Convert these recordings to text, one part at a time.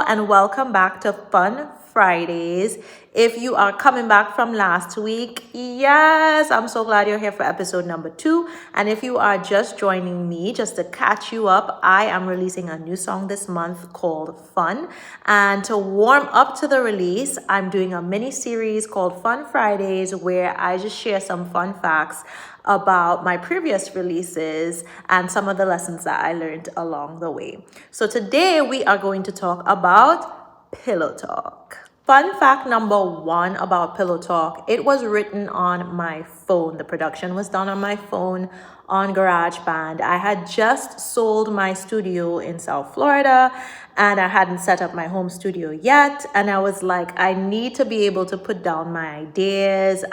and welcome back to Fun Fridays. If you are coming back from last week, yes, I'm so glad you're here for episode number 2. And if you are just joining me, just to catch you up, I am releasing a new song this month called Fun. And to warm up to the release, I'm doing a mini series called Fun Fridays where I just share some fun facts about my previous releases and some of the lessons that I learned along the way. So today we are going to talk about pillow talk. Fun fact number 1 about pillow talk, it was written on my phone. The production was done on my phone on GarageBand. I had just sold my studio in South Florida and I hadn't set up my home studio yet. And I was like, I need to be able to put down my ideas.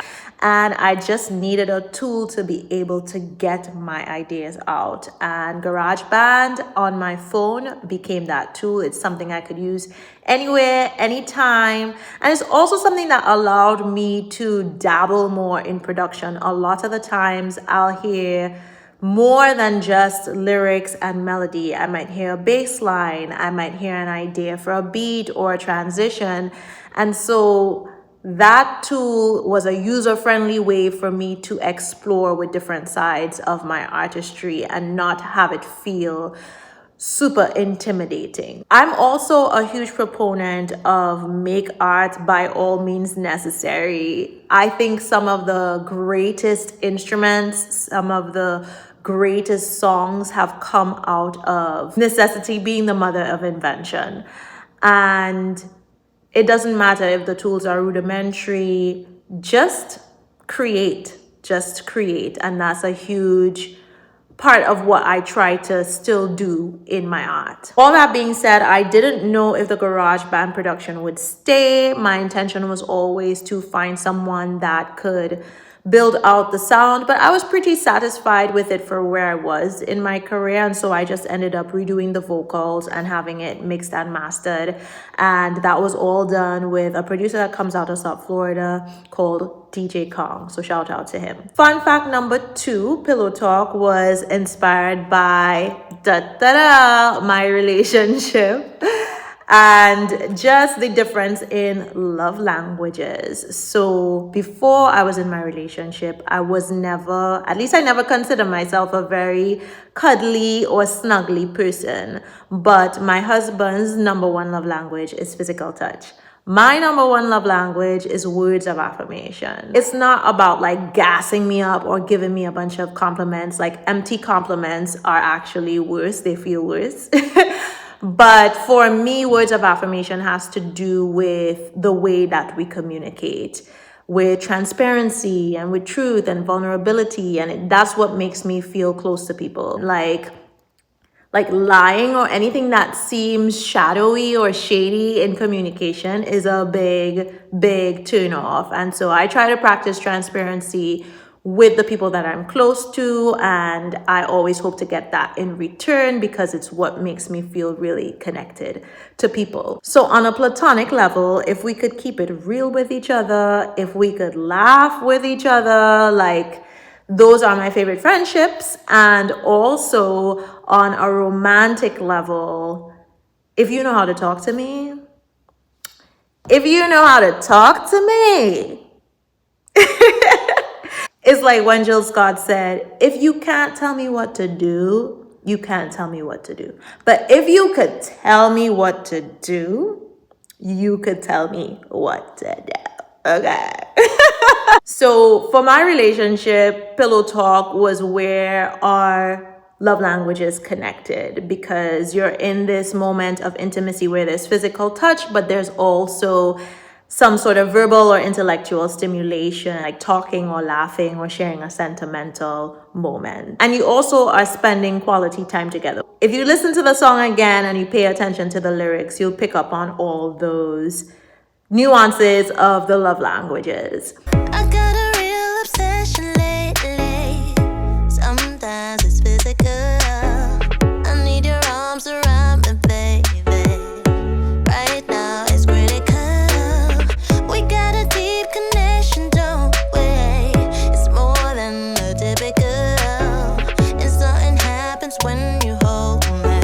And I just needed a tool to be able to get my ideas out. And GarageBand on my phone became that tool. It's something I could use anywhere, anytime. And it's also something that allowed me to dabble more in production. A lot of the times I'll hear more than just lyrics and melody. I might hear a bass line, I might hear an idea for a beat or a transition. And so that tool was a user-friendly way for me to explore with different sides of my artistry and not have it feel super intimidating. I'm also a huge proponent of make art by all means necessary. I think some of the greatest instruments, some of the greatest songs have come out of necessity being the mother of invention. And it doesn't matter if the tools are rudimentary, just create. And that's a huge part of what I try to still do in my art. All that being said, I didn't know if the GarageBand production would stay. My intention was always to find someone that could build out the sound, but I was pretty satisfied with it for where I was in my career, and so I just ended up redoing the vocals and having it mixed and mastered, and that was all done with a producer that comes out of South Florida called DJ Kong, so shout out to him. Fun fact number 2, Pillow Talk was inspired by my relationship and just the difference in love languages. So before I was in my relationship, I never considered myself a very cuddly or snuggly person. But my husband's number 1 love language is physical touch. My number 1 love language is words of affirmation. It's not about like gassing me up or giving me a bunch of compliments. Like empty compliments are actually worse. They feel worse. But for me, words of affirmation has to do with the way that we communicate, with transparency and with truth and vulnerability. And that's what makes me feel close to people. Like lying or anything that seems shadowy or shady in communication is a big turn off. And so I try to practice transparency with the people that I'm close to, and I always hope to get that in return because it's what makes me feel really connected to people. So on a platonic level, if we could keep it real with each other, if we could laugh with each other, like those are my favorite friendships. And also on a romantic level, if you know how to talk to me, it's like when Jill Scott said, if you can't tell me what to do, you can't tell me what to do. But if you could tell me what to do, you could tell me what to do. Okay. So for my relationship, Pillow Talk was where our love languages connected, because you're in this moment of intimacy where there's physical touch, but there's also some sort of verbal or intellectual stimulation, like talking or laughing or sharing a sentimental moment. And you also are spending quality time together. If you listen to the song again and you pay attention to the lyrics, you'll pick up on all those nuances of the love languages. I got a real obsession lately. Sometimes it's physical. I need your arms around me, baby. Right now it's critical. We got a deep connection, don't we? It's more than the typical. And something happens when you hold me.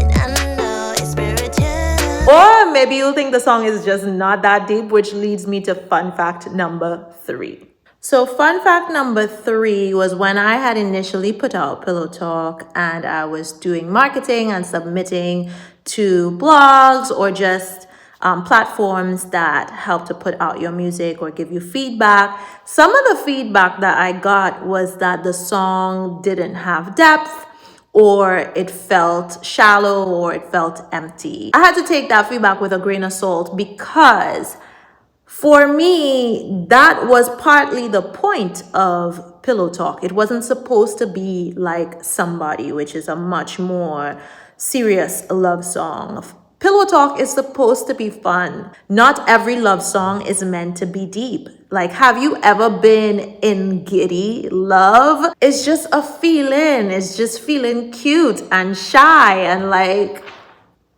And I know it's spiritual. All maybe you'll think the song is just not that deep, which leads me to fun fact number 3. So fun fact number 3 was when I had initially put out Pillow Talk and I was doing marketing and submitting to blogs or just platforms that help to put out your music or give you feedback. Some of the feedback that I got was that the song didn't have depth, or it felt shallow, or it felt empty. I had to take that feedback with a grain of salt because for me, that was partly the point of Pillow Talk. It wasn't supposed to be like Somebody, which is a much more serious love song. Pillow Talk is supposed to be fun. Not every love song is meant to be deep. Like, have you ever been in giddy love? It's just a feeling. It's just feeling cute and shy, and like,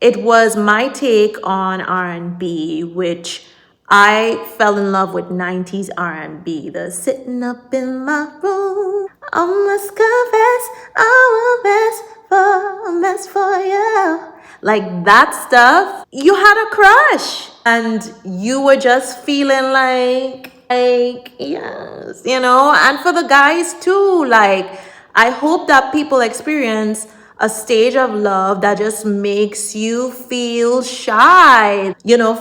it was my take on R&B, which I fell in love with 90s R&B. The sitting up in my room, I must confess, I'm a mess for you. Like that stuff, you had a crush and you were just feeling like yes, and for the guys too, like, I hope that people experience a stage of love that just makes you feel shy,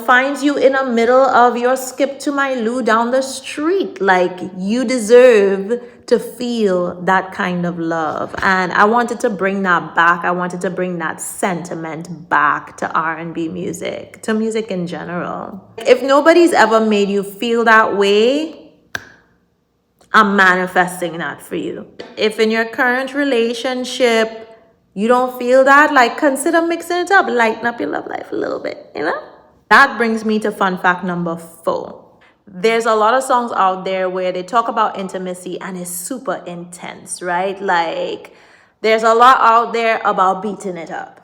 finds you in the middle of your skip to my Lou down the street. Like, you deserve to feel that kind of love. And I wanted to bring that back. I wanted to bring that sentiment back to R&B music, to music in general. If nobody's ever made you feel that way, I'm manifesting that for you. If in your current relationship you don't feel that, like, consider mixing it up, lighten up your love life a little bit, That brings me to fun fact number 4. There's a lot of songs out there where they talk about intimacy and it's super intense, right? Like, there's a lot out there about beating it up.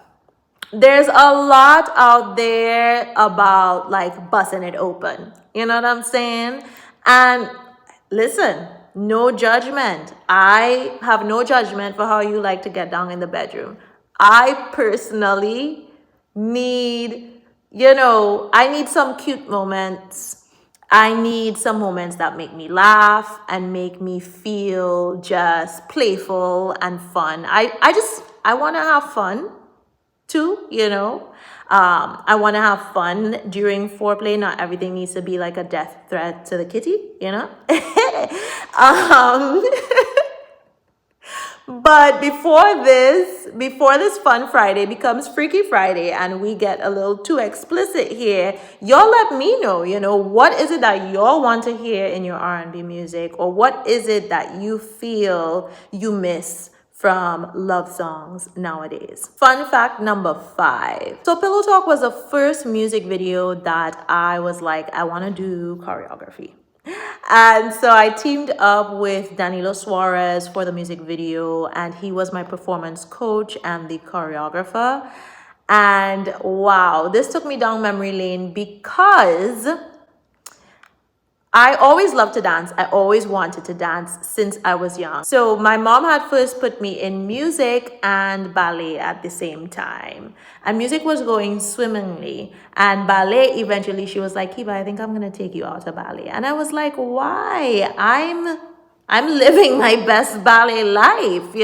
There's a lot out there about like busting it open. You know what I'm saying? And listen, no judgment. I have no judgment for how you like to get down in the bedroom. I personally need, I need some cute moments. I need some moments that make me laugh and make me feel just playful and fun. I want to have fun too, I want to have fun during foreplay. Not everything needs to be like a death threat to the kitty, But before this Fun Friday becomes Freaky Friday and we get a little too explicit here, y'all let me know, what is it that y'all want to hear in your R&B music, or what is it that you feel you miss from love songs nowadays. Fun fact number 5. So Pillow Talk was the first music video that I was like, I want to do choreography. And so I teamed up with Danilo Suarez for the music video, and he was my performance coach and the choreographer. And wow, this took me down memory lane because I always loved to dance. I always wanted to dance since I was young. So my mom had first put me in music and ballet at the same time. And music was going swimmingly. And ballet, eventually she was like, Keba, I think I'm going to take you out to ballet. And I was like, why? I'm living my best ballet life,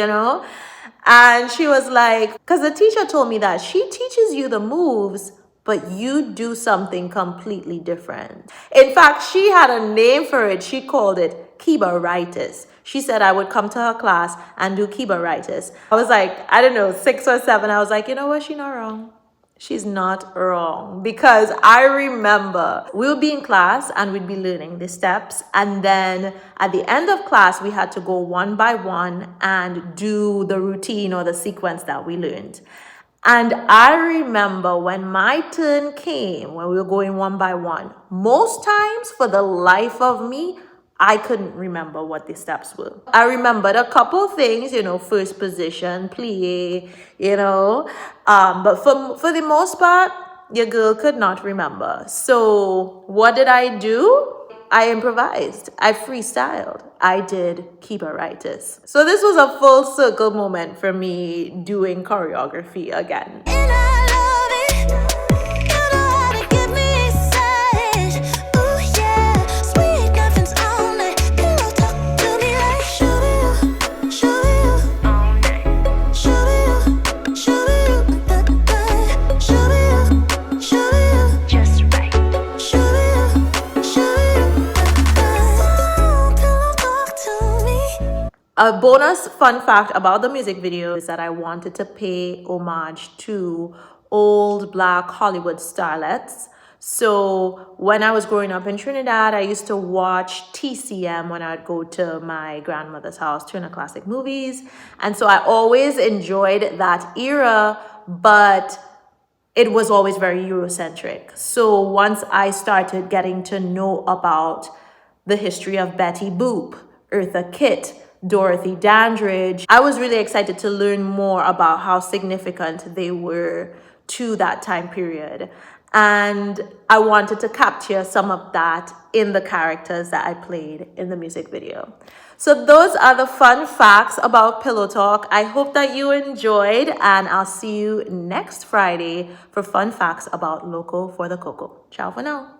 And she was like, because the teacher told me that she teaches you the moves, but you do something completely different. In fact, she had a name for it. She called it Keba-ritis. She said I would come to her class and do Keba-ritis. I was like, I don't know, 6 or 7. I was like, you know what? She's not wrong. She's not wrong. Because I remember we would be in class and we'd be learning the steps. And then at the end of class, we had to go one by one and do the routine or the sequence that we learned. And I remember when my turn came, when we were going one by one, most times for the life of me, I couldn't remember what the steps were. I remembered a couple things, first position, plie, but for the most part, your girl could not remember. So what did I do? I improvised. I freestyled. I did Keba-ritis. So this was a full circle moment for me doing choreography again. And I love it. You know how to A bonus fun fact about the music video is that I wanted to pay homage to old Black Hollywood starlets. So when I was growing up in Trinidad, I used to watch TCM when I'd go to my grandmother's house, Turner Classic Movies. And so I always enjoyed that era, but it was always very Eurocentric. So once I started getting to know about the history of Betty Boop, Eartha Kitt, Dorothy Dandridge, I was really excited to learn more about how significant they were to that time period. And I wanted to capture some of that in the characters that I played in the music video. So those are the fun facts about Pillow Talk. I hope that you enjoyed, and I'll see you next Friday for fun facts about Loco for the Coco. Ciao for now.